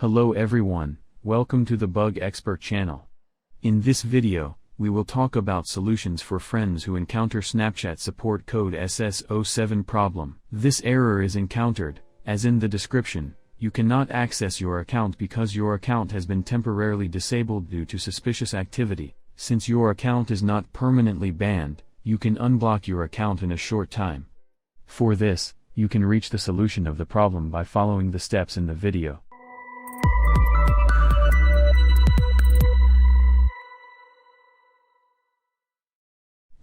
Hello everyone, welcome to the Bug Expert channel. In this video, we will talk about solutions for friends who encounter Snapchat support code SS07 problem. This error is encountered, as in the description, you cannot access your account because your account has been temporarily disabled due to suspicious activity. Since your account is not permanently banned, you can unblock your account in a short time. For this, you can reach the solution of the problem by following the steps in the video.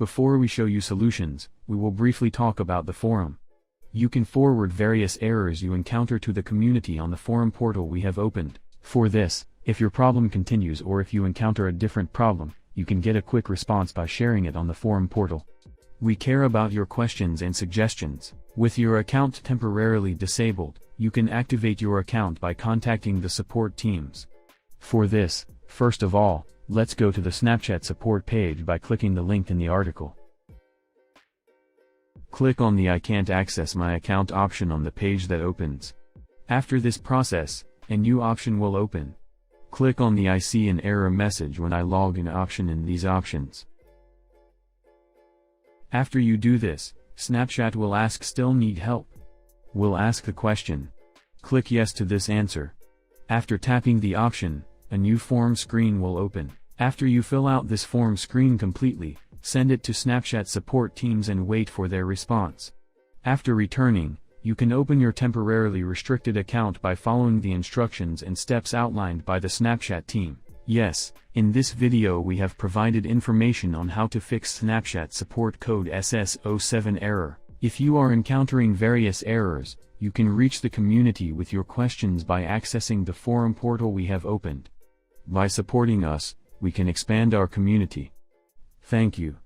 Before we show you solutions, we will briefly talk about the forum. You can forward various errors you encounter to the community on the forum portal we have opened. For this, if your problem continues or if you encounter a different problem, you can get a quick response by sharing it on the forum portal. We care about your questions and suggestions. With your account temporarily disabled, you can activate your account by contacting the support teams. For this, first of all, let's go to the Snapchat support page by clicking the link in the article. Click on the I can't access my account option on the page that opens. After this process, a new option will open. Click on the I see an error message when I log in option in these options. After you do this, Snapchat will ask still need help. We'll ask the question. Click yes to this answer. After tapping the option, a new form screen will open. After you fill out this form screen completely, send it to Snapchat support teams and wait for their response. After returning, you can open your temporarily restricted account by following the instructions and steps outlined by the Snapchat team. Yes, in this video we have provided information on how to fix Snapchat support code SS07 error. If you are encountering various errors, you can reach the community with your questions by accessing the forum portal we have opened. By supporting us, we can expand our community. Thank you.